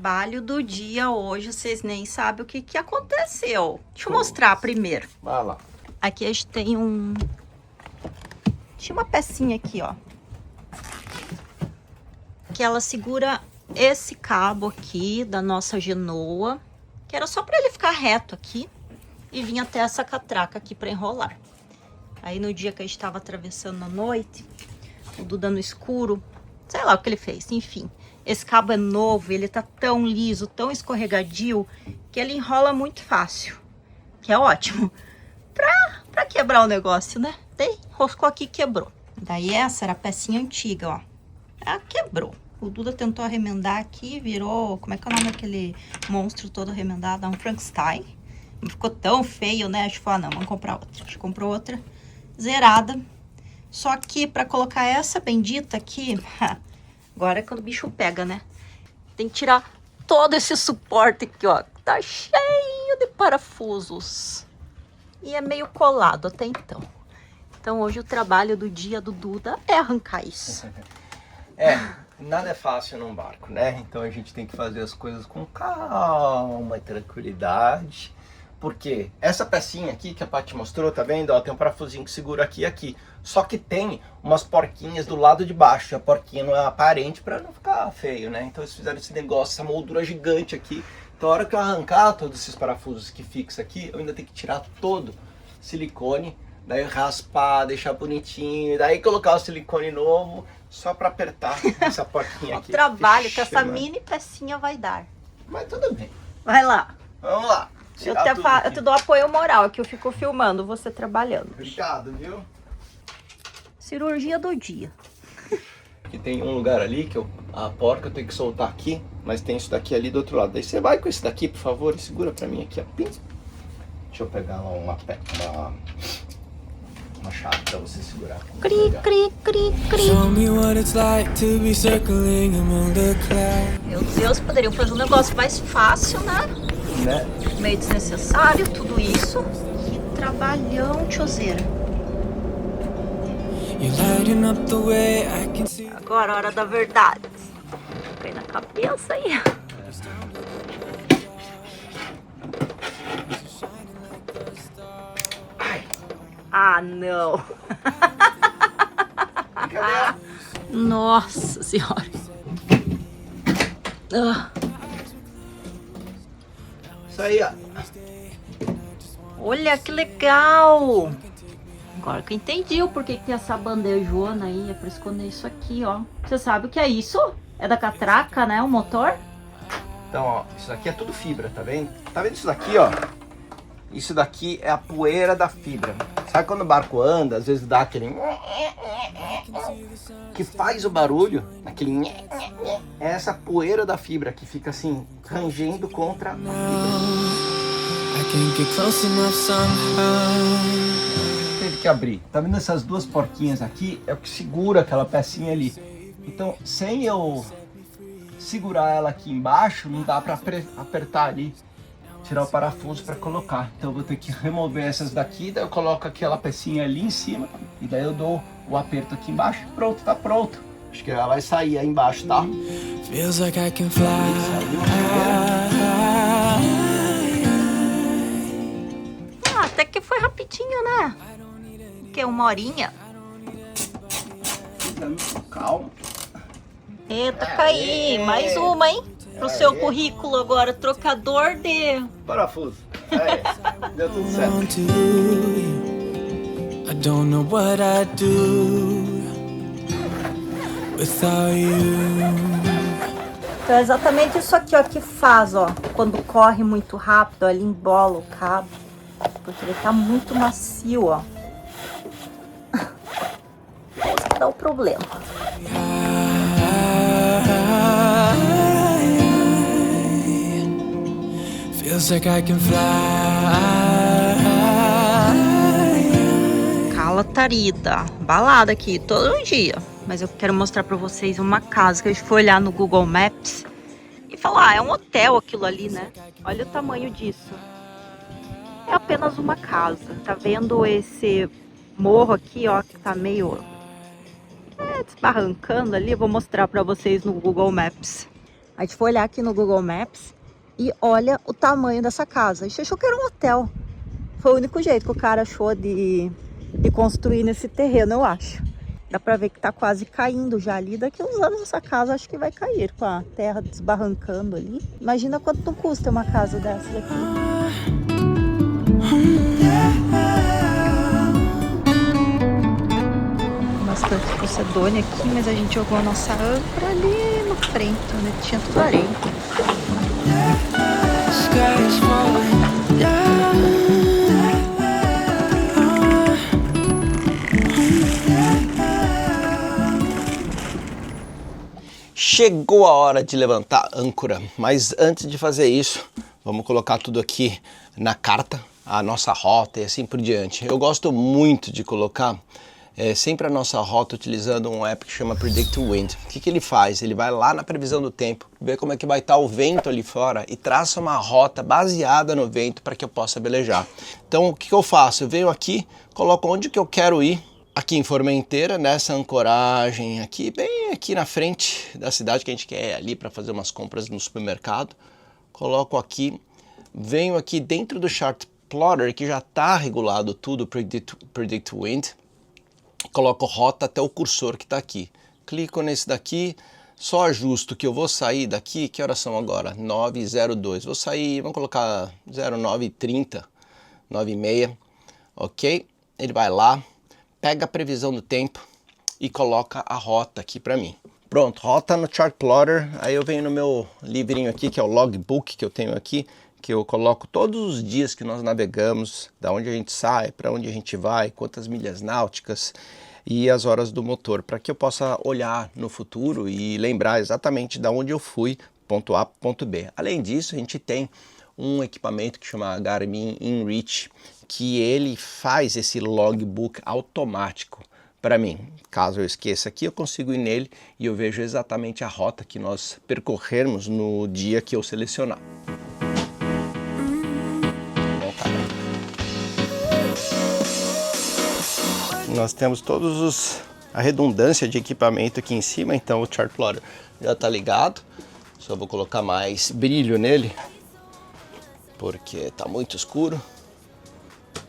trabalho do dia hoje, vocês nem sabem o que aconteceu. Deixa eu mostrar primeiro. Vai lá. Aqui a gente tem tinha uma pecinha aqui, ó. Que ela segura esse cabo aqui da nossa Genoa, que era só para ele ficar reto aqui e vir até essa catraca aqui para enrolar. Aí no dia que a gente estava atravessando a noite, o Duda no escuro, sei lá o que ele fez, enfim. Esse cabo é novo, ele tá tão liso, tão escorregadio, que ele enrola muito fácil. Que é ótimo. Pra quebrar o negócio, né? Tem, roscou aqui e quebrou. Daí essa era a pecinha antiga, ó. Ela quebrou. O Duda tentou arremendar aqui, virou... Como é que é o nome daquele monstro todo remendado? Um Frankenstein. Ficou tão feio, né? A gente falou, ah, não, vamos comprar outra. A gente comprou outra zerada. Só que pra colocar essa bendita aqui... Agora é quando o bicho pega, né? Tem que tirar todo esse suporte aqui, ó. Tá cheio de parafusos. E é meio colado até então. Então hoje o trabalho do dia do Duda é arrancar isso. Nada é fácil num barco, né? Então a gente tem que fazer as coisas com calma e tranquilidade. Porque essa pecinha aqui que a Paty mostrou, tá vendo? Ó, tem um parafusinho que segura aqui e aqui. Só que tem umas porquinhas do lado de baixo. A porquinha não é aparente para não ficar feio, né? Então eles fizeram esse negócio, essa moldura gigante aqui. Então a hora que eu arrancar todos esses parafusos que fixa aqui, eu ainda tenho que tirar todo silicone. Daí raspar, deixar bonitinho. E daí colocar o silicone novo só para apertar essa porquinha aqui. O trabalho Vixe, que essa mano. mini pecinha vai dar. Mas tudo bem. Vai lá. Vamos lá. Eu te dou apoio moral, que eu fico filmando você trabalhando. Obrigado, viu? Cirurgia do dia. Aqui tem um lugar ali que a porca eu tenho que soltar aqui, mas tem isso daqui ali do outro lado. Daí você vai com esse daqui, por favor, e segura pra mim aqui, ó. Deixa eu pegar uma chave pra você segurar. Cri, cri, cri, cri. Show me what it's like to be circling among the clouds. Meu Deus, poderiam fazer um negócio mais fácil, né? Meio desnecessário, tudo isso. Que trabalhão, tiozeira. You're lighting up the way I can see. Agora, hora da verdade. Cai na cabeça aí. Ah, não. Nossa senhora. Isso aí, ó. Olha que legal. Agora que eu entendi o porquê que tem essa bandejona aí. É pra esconder isso aqui, ó. Você sabe o que é isso? É da catraca, né? O motor? Então, ó, isso daqui é tudo fibra, tá vendo? Tá vendo isso daqui, ó? Isso daqui é a poeira da fibra. Sabe quando o barco anda, às vezes dá aquele... que faz o barulho, aquele... é essa poeira da fibra que fica assim, rangendo contra a fibra. I can't get close enough somehow. Teve que abrir. Tá vendo essas duas porquinhas aqui? É o que segura aquela pecinha ali. Então, sem eu segurar ela aqui embaixo, não dá pra apertar ali, tirar o parafuso para colocar. Então eu vou ter que remover essas daqui, daí eu coloco aquela pecinha ali em cima e daí eu dou o aperto aqui embaixo. Pronto, tá pronto. Acho que ela vai sair aí embaixo, tá? Feels like I can fly. Ah, até que foi rapidinho, né? Que uma horinha. Calma. Eita, caí. Mais uma, hein? Pro seu currículo agora, trocador de... Parafuso. É, deu tudo certo. On to you. I don't know what I'd do without you. Então é exatamente isso aqui, ó, que faz, ó. Quando corre muito rápido, ó, ele embola o cabo. Porque ele tá muito macio, ó. Isso que dá o problema. Feels like I can fly. Calatarida, balada aqui todo dia. Mas eu quero mostrar pra vocês uma casa que a gente foi olhar no Google Maps e falar, é um hotel aquilo ali, né? Olha o tamanho disso. É apenas uma casa. Tá vendo esse morro aqui, ó, que tá meio desbarrancando ali? Eu vou mostrar pra vocês no Google Maps. A gente foi olhar aqui no Google Maps e olha o tamanho dessa casa. A gente achou que era um hotel. Foi o único jeito que o cara achou de construir nesse terreno, eu acho. Dá pra ver que tá quase caindo já ali. Daqui a uns anos essa casa acho que vai cair, com a terra desbarrancando ali. Imagina quanto não custa uma casa dessas aqui. Bastante Possidônia aqui, mas a gente jogou a nossa âncora ali na frente, onde tinha tudo areia. Chegou a hora de levantar a âncora, mas antes de fazer isso, vamos colocar tudo aqui na carta, a nossa rota e assim por diante. Eu gosto muito de colocar sempre a nossa rota utilizando um app que chama Predict Wind. O que ele faz? Ele vai lá na previsão do tempo, vê como é que vai estar o vento ali fora e traça uma rota baseada no vento para que eu possa velejar. Então o que eu faço? Eu venho aqui, coloco onde que eu quero ir, aqui em Formenteira, nessa ancoragem aqui, bem aqui na frente da cidade que a gente quer ali para fazer umas compras no supermercado. Coloco aqui, venho aqui dentro do Chart Plotter, que já está regulado tudo, Predict Wind. Coloco rota até o cursor que está aqui. Clico nesse daqui, só ajusto que eu vou sair daqui. Que horas são agora? 9h02. Vou sair, vamos colocar 09h30, 9h30, ok? Ele vai lá, pega a previsão do tempo e coloca a rota aqui para mim. Pronto, rota no Chart Plotter. Aí eu venho no meu livrinho aqui, que é o logbook que eu tenho aqui, que eu coloco todos os dias que nós navegamos, da onde a gente sai, para onde a gente vai, quantas milhas náuticas e as horas do motor, para que eu possa olhar no futuro e lembrar exatamente de onde eu fui, ponto A, ponto B. Além disso, a gente tem um equipamento que chama Garmin InReach, que ele faz esse logbook automático para mim. Caso eu esqueça aqui, eu consigo ir nele e eu vejo exatamente a rota que nós percorrermos no dia que eu selecionar. Nós temos a redundância de equipamento aqui em cima, então o Chart Plotter já está ligado. Só vou colocar mais brilho nele, porque está muito escuro.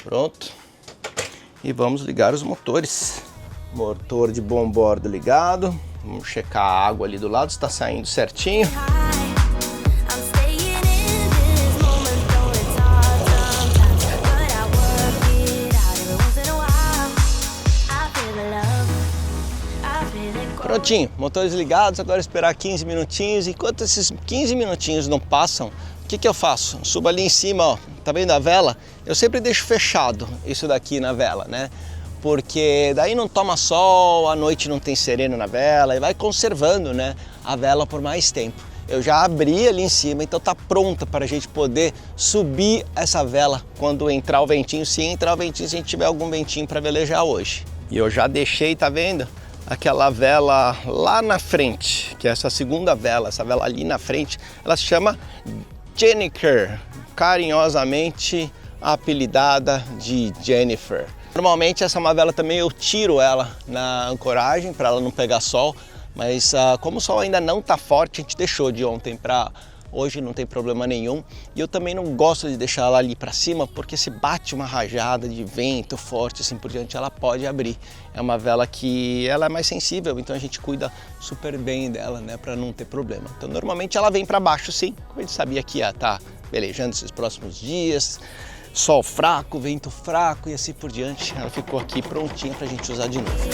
Pronto. E vamos ligar os motores. Motor de bombordo ligado. Vamos checar a água ali do lado, está saindo certinho. Prontinho, motores ligados, agora esperar 15 minutinhos. Enquanto esses 15 minutinhos não passam, o que eu faço? Subo ali em cima, ó, tá vendo a vela? Eu sempre deixo fechado isso daqui na vela, né? Porque daí não toma sol, à noite não tem sereno na vela e vai conservando, né, a vela por mais tempo. Eu já abri ali em cima, então tá pronta para a gente poder subir essa vela quando entrar o ventinho. Se entrar o ventinho, se a gente tiver algum ventinho para velejar hoje. E eu já deixei, tá vendo? Aquela vela lá na frente, que é essa segunda vela, essa vela ali na frente, ela se chama Jennifer, carinhosamente apelidada de Jennifer. Normalmente essa é uma vela também, eu tiro ela na ancoragem para ela não pegar sol, mas como o sol ainda não está forte, a gente deixou de ontem para hoje, não tem problema nenhum. E eu também não gosto de deixar ela ali para cima, porque se bate uma rajada de vento forte assim por diante, ela pode abrir. É uma vela que ela é mais sensível, então a gente cuida super bem dela, né, para não ter problema. Então normalmente ela vem para baixo sim, como a gente sabia que ia estar velejando esses próximos dias. Sol fraco, vento fraco e assim por diante. Ela ficou aqui prontinha para a gente usar de novo.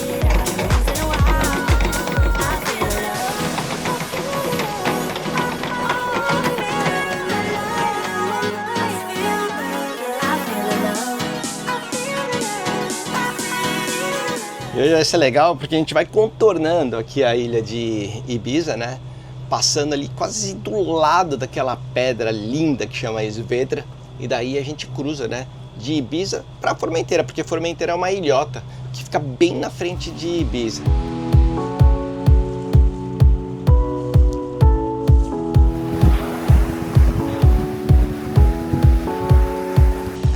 E hoje vai ser legal porque a gente vai contornando aqui a ilha de Ibiza, né? Passando ali quase do lado daquela pedra linda que chama Esvedra. E daí a gente cruza, né, de Ibiza para Formenteira, porque Formenteira é uma ilhota que fica bem na frente de Ibiza.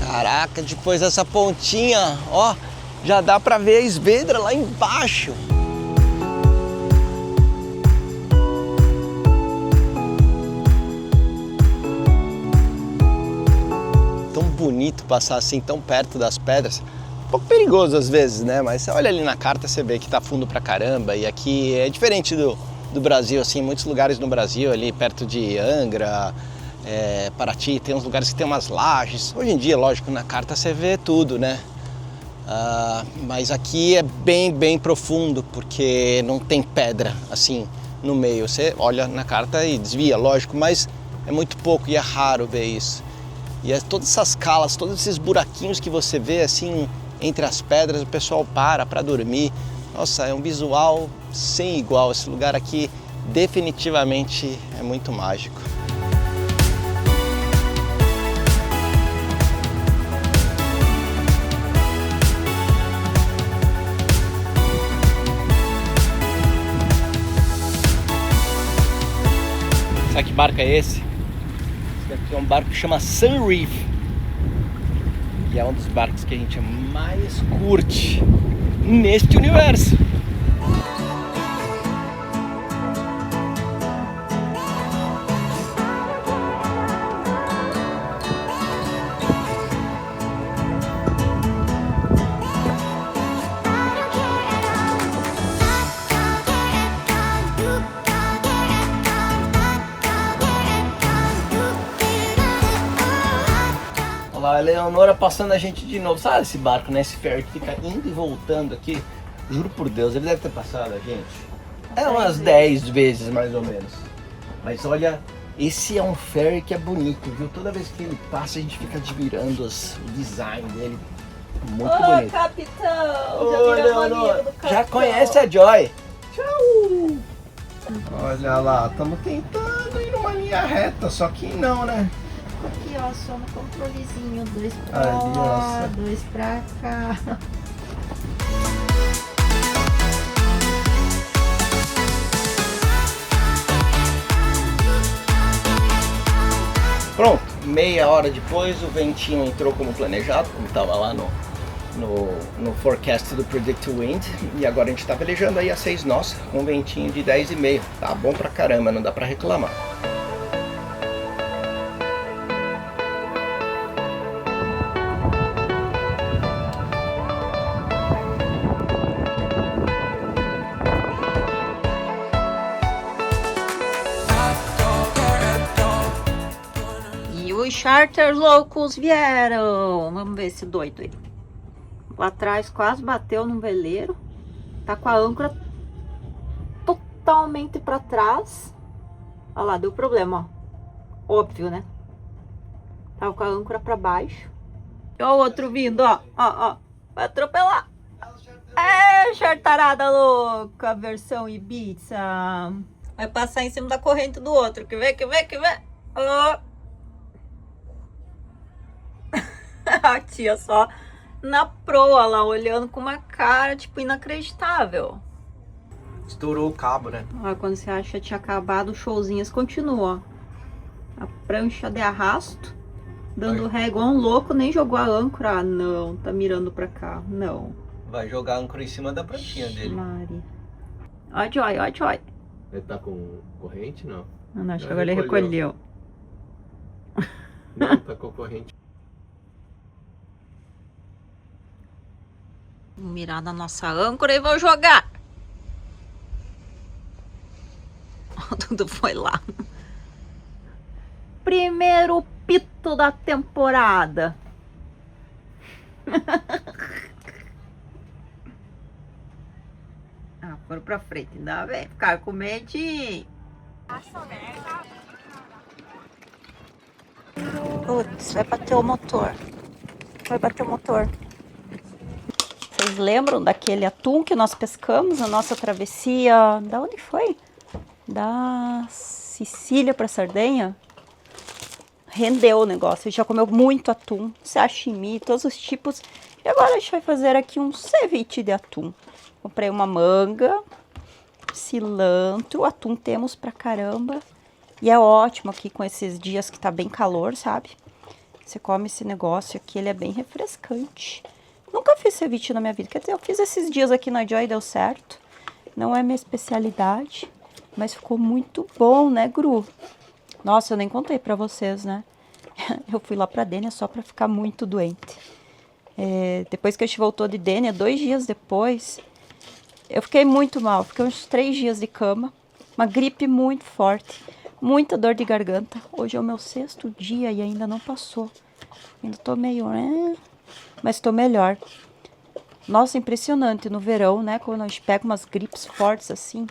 Caraca, depois dessa pontinha, ó, já dá para ver a Esvedra lá embaixo. bonito passar assim tão perto das pedras. Um pouco perigoso às vezes, né? Mas você olha ali na carta, você vê que tá fundo pra caramba. E aqui é diferente do Brasil, assim, muitos lugares no Brasil, ali perto de Angra, Paraty, tem uns lugares que tem umas lajes. Hoje em dia, lógico, na carta você vê tudo, né? Mas aqui é bem profundo, porque não tem pedra, assim, no meio. Você olha na carta e desvia, lógico, mas é muito pouco e é raro ver isso. E todas essas calas, todos esses buraquinhos que você vê, assim, entre as pedras, o pessoal para dormir. Nossa, é um visual sem igual. Esse lugar aqui definitivamente é muito mágico. Sabe que barco é esse? Esse daqui é um barco que chama Sunreef. E é um dos barcos que a gente mais curte neste universo. Olha lá, a Eleonora passando a gente de novo. Sabe esse barco, né? Esse ferry que fica indo e voltando aqui. Juro por Deus, ele deve ter passado a gente. Umas 10 vezes mais ou menos. Mas olha, esse é um ferry que é bonito, viu? Toda vez que ele passa a gente fica admirando o design dele. Muito bonito. Capitão! Ô, Eleonora, já conhece a Joy? Tchau! Olha lá, estamos tentando ir numa linha reta, só que não, né? Aqui, ó, só no controlezinho. 2 pra Ali, lá, nossa. 2 pra cá. Pronto, meia hora depois o ventinho entrou como planejado, como estava lá no forecast do Predict Wind. E agora a gente está velejando aí a 6 nós, com um ventinho de 10,5. Tá bom pra caramba, não dá pra reclamar. Os charters loucos vieram. Vamos ver esse doido aí. Lá atrás quase bateu num veleiro. Tá com a âncora totalmente pra trás. Olha lá, deu problema, ó. Óbvio, né? Tava com a âncora pra baixo. Olha o outro vindo, ó. Ó. Vai atropelar. É, chartarada louca. Versão Ibiza. Vai passar em cima da corrente do outro. Quer ver? Ó. A tia só na proa lá, olhando com uma cara, tipo, inacreditável. Estourou o cabo, né? Olha, quando você acha que tinha acabado, o showzinho continua, ó. A prancha de arrasto, dando ré igual um louco, nem jogou a âncora. Ah, não, tá mirando pra cá, não. Vai jogar a âncora em cima da pranchinha dele. Mari. Ó, Joy. Ele tá com corrente, não? Não, acho que agora ele recolheu. Não, tá com corrente. Vou mirar na nossa âncora e vou jogar. Tudo foi lá. Primeiro pito da temporada. Foram pra frente, ainda bem. Ficar com medinho. Putz, vai bater o motor. Vocês lembram daquele atum que nós pescamos na nossa travessia? Da onde foi? Da Sicília para Sardenha? Rendeu o negócio. A gente já comeu muito atum, sashimi, todos os tipos. E agora a gente vai fazer aqui um ceviche de atum. Comprei uma manga, cilantro, atum temos pra caramba. E é ótimo aqui com esses dias que tá bem calor, sabe? Você come esse negócio aqui, ele é bem refrescante. Nunca fiz ceviche na minha vida. Quer dizer, eu fiz esses dias aqui na Joy e deu certo. Não é minha especialidade, mas ficou muito bom, né, Gru? Nossa, eu nem contei pra vocês, né? eu fui lá pra Dênia só pra ficar muito doente. Depois que a gente voltou de Dênia, 2 dias depois, eu fiquei muito mal. Fiquei uns 3 dias de cama, uma gripe muito forte, muita dor de garganta. Hoje é o meu 6º dia e ainda não passou. Ainda tô meio... mas tô melhor. Nossa, impressionante no verão, né? Quando a gente pega umas gripes fortes assim,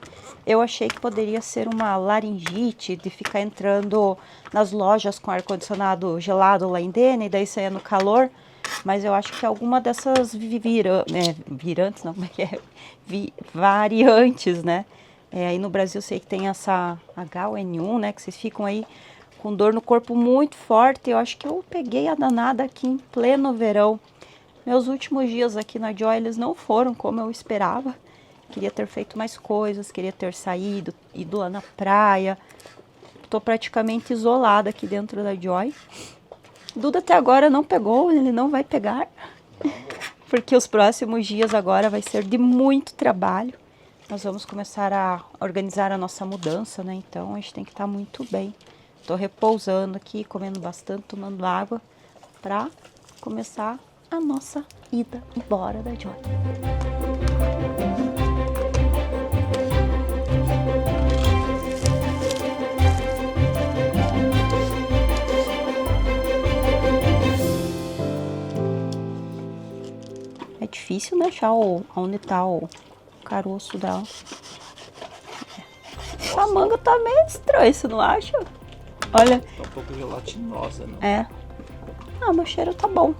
eu achei que poderia ser uma laringite, de ficar entrando nas lojas com ar-condicionado gelado lá em Dênia, e daí saia no calor. Mas eu acho que alguma dessas virantes, não, como é que é? Variantes, né? Aí no Brasil eu sei que tem essa H1N1, né? Que vocês ficam aí com dor no corpo muito forte. Eu acho que eu peguei a danada aqui em pleno verão. Meus últimos dias aqui na Joy, eles não foram como eu esperava. Queria ter feito mais coisas, queria ter saído, ido lá na praia. Tô praticamente isolada aqui dentro da Joy. Duda até agora não pegou, ele não vai pegar. Porque os próximos dias agora vai ser de muito trabalho. Nós vamos começar a organizar a nossa mudança, né? Então a gente tem que estar muito bem. Tô repousando aqui, comendo bastante, tomando água, pra começar a nossa ida embora da Joy. É difícil, né, achar onde tá o caroço dela. Essa manga tá meio estranha, você não acha? Olha. Tá um pouco gelatinosa, né? Não, meu cheiro tá bom.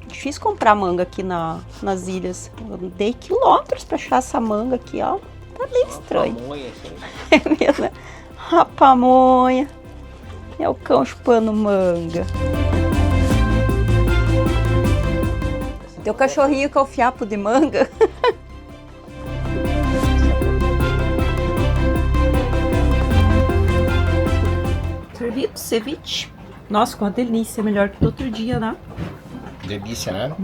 Difícil comprar manga aqui nas ilhas. Eu dei quilômetros pra achar essa manga aqui, ó. Tá meio estranho. É mesmo, né? A pamonha. É o cão chupando manga. Teu cachorrinho com o fiapo de manga. Servido, ceviche. Nossa, com uma delícia. Melhor que do outro dia, né? Delícia, né?